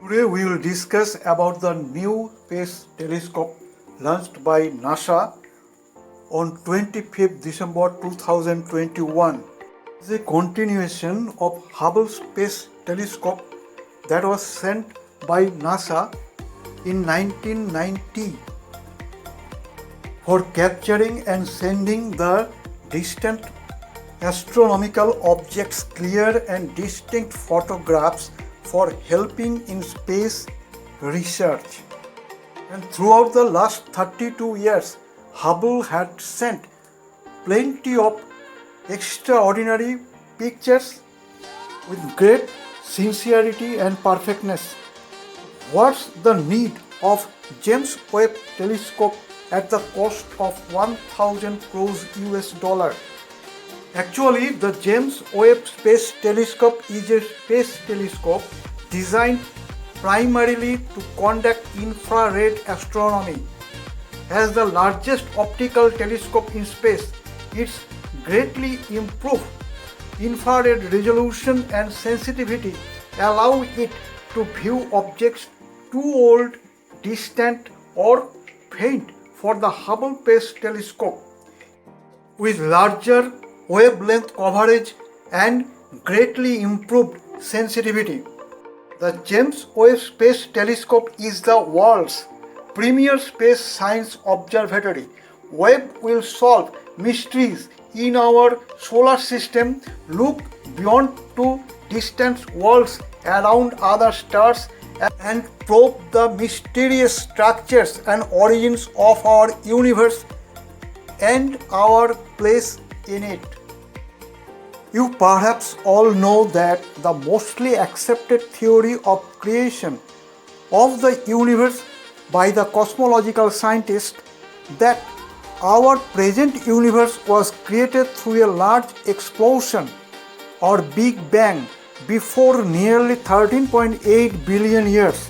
Today we will discuss about the new space telescope launched by NASA on 25th December 2021. It is a continuation of Hubble Space Telescope that was sent by NASA in 1990 for capturing and sending the distant astronomical objects clear and distinct photographs for helping in space research. And throughout the last 32 years, Hubble had sent plenty of extraordinary pictures with great sincerity and perfectness. What's the need of James Webb telescope at the cost of 1,000 crores US dollar? Actually, the James Webb Space Telescope is a space telescope designed primarily to conduct infrared astronomy. As the largest optical telescope in space, its greatly improved infrared resolution and sensitivity allow it to view objects too old, distant, or faint for the Hubble Space Telescope. With larger wavelength coverage and greatly improved sensitivity, the James Webb Space Telescope is the world's premier space science observatory. Webb will solve mysteries in our solar system, look beyond to distant worlds around other stars, and probe the mysterious structures and origins of our universe and our place in it. You perhaps all know that the mostly accepted theory of creation of the universe by the cosmological scientists that our present universe was created through a large explosion or Big Bang before nearly 13.8 billion years.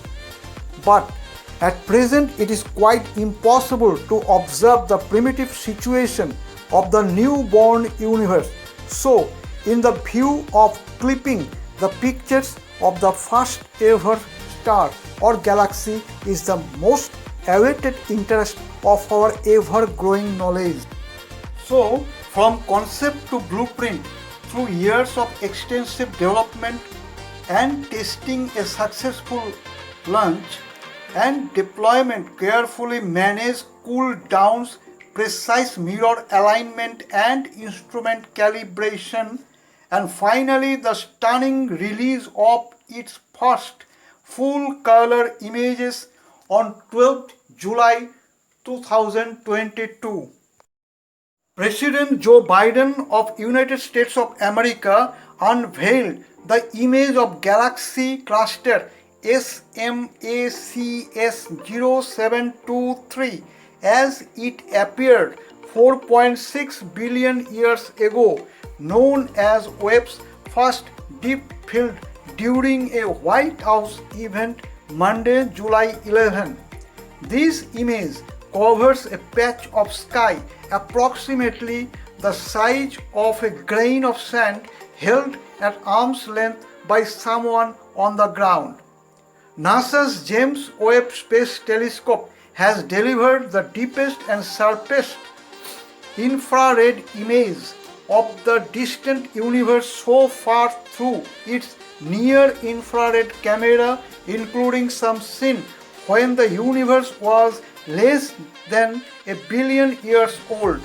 But at present it is quite impossible to observe the primitive situation of the newborn universe. So, in the view of clipping the pictures of the first ever star or galaxy is the most awaited interest of our ever-growing knowledge. So, from concept to blueprint, through years of extensive development and testing, a successful launch and deployment, carefully managed cool downs, precise mirror alignment and instrument calibration, and finally the stunning release of its first full color images on 12th July 2022. President Joe Biden of United States of America unveiled the image of galaxy cluster SMACS0723 as it appeared 4.6 billion years ago, known as Webb's first deep field, during a White House event Monday, July 11. This image covers a patch of sky approximately the size of a grain of sand held at arm's length by someone on the ground. NASA's James Webb Space Telescope has delivered the deepest and sharpest infrared image of the distant universe so far through its near-infrared camera, including some seen when the universe was less than a billion years old.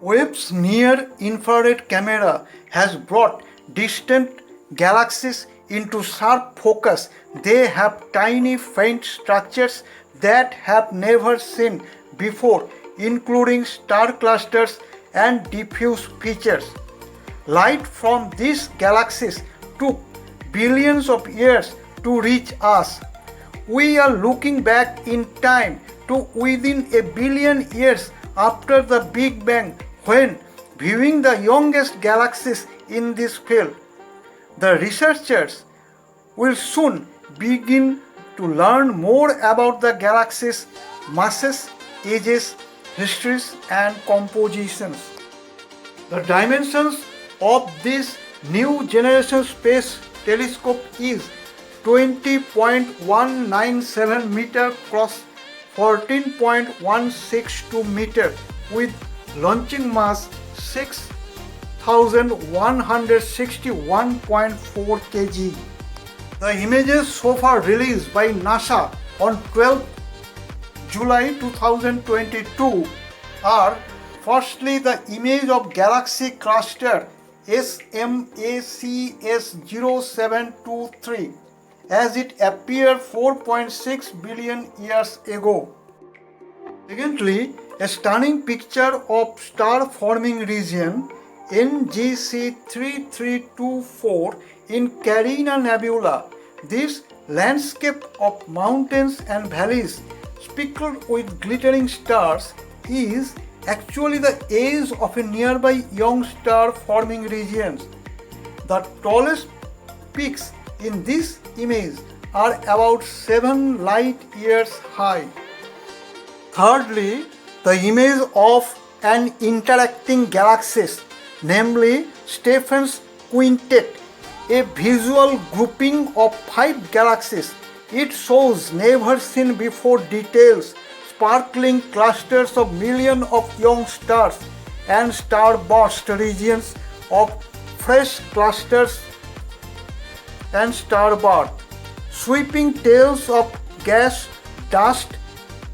Webb's near-infrared camera has brought distant galaxies into sharp focus. They have tiny faint structures that have never seen before, including star clusters and diffuse features. Light from these galaxies took billions of years to reach us. We are looking back in time to within a billion years after the Big Bang, when viewing the youngest galaxies in this field. The researchers will soon begin to learn more about the galaxy's masses, ages, histories, and compositions. The dimensions of this new generation space telescope is 20.197 meter cross 14.162 meter with launching mass 6,161.4 kg. The images so far released by NASA on 12 July 2022 are firstly the image of galaxy cluster SMACS0723 as it appeared 4.6 billion years ago. Secondly, a stunning picture of star forming region NGC 3324 in Carina Nebula. This landscape of mountains and valleys speckled with glittering stars is actually the edge of a nearby young star forming region. The tallest peaks in this image are about 7 light years high. Thirdly, the image of an interacting galaxies, namely Stephan's quintet, a visual grouping of 5 galaxies. It shows never seen before details, sparkling clusters of millions of young stars and starburst regions of fresh clusters and starbirth, sweeping tails of gas, dust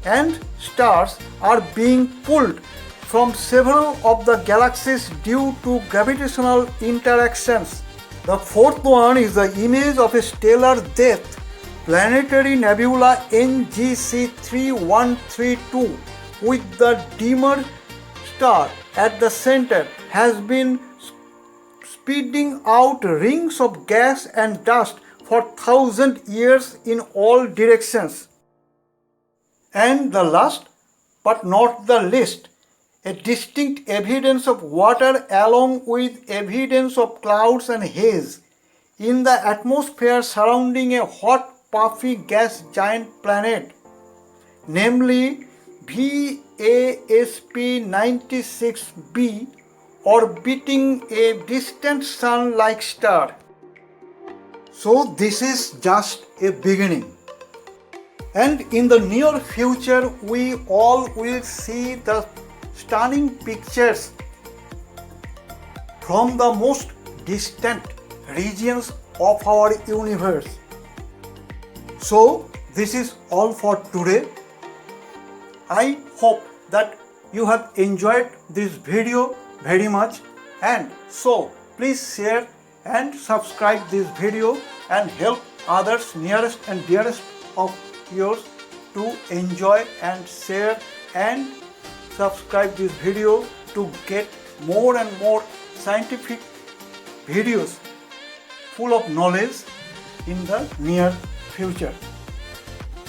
and stars are being pulled from several of the galaxies due to gravitational interactions. The fourth one is the image of a stellar death planetary nebula NGC 3132 with the dimmer star at the center has been speeding out rings of gas and dust for 1,000 years in all directions. And the last but not the least, a distinct evidence of water along with evidence of clouds and haze in the atmosphere surrounding a hot puffy gas giant planet, namely VASP 96b, orbiting a distant sun-like star. So this is just a beginning. And in the near future, we all will see the stunning pictures from the most distant regions of our universe. So this is all for today. I hope that you have enjoyed this video very much, and so please share and subscribe this video and help others nearest and dearest of yours to enjoy and share and subscribe this video to get more and more scientific videos full of knowledge in the near future.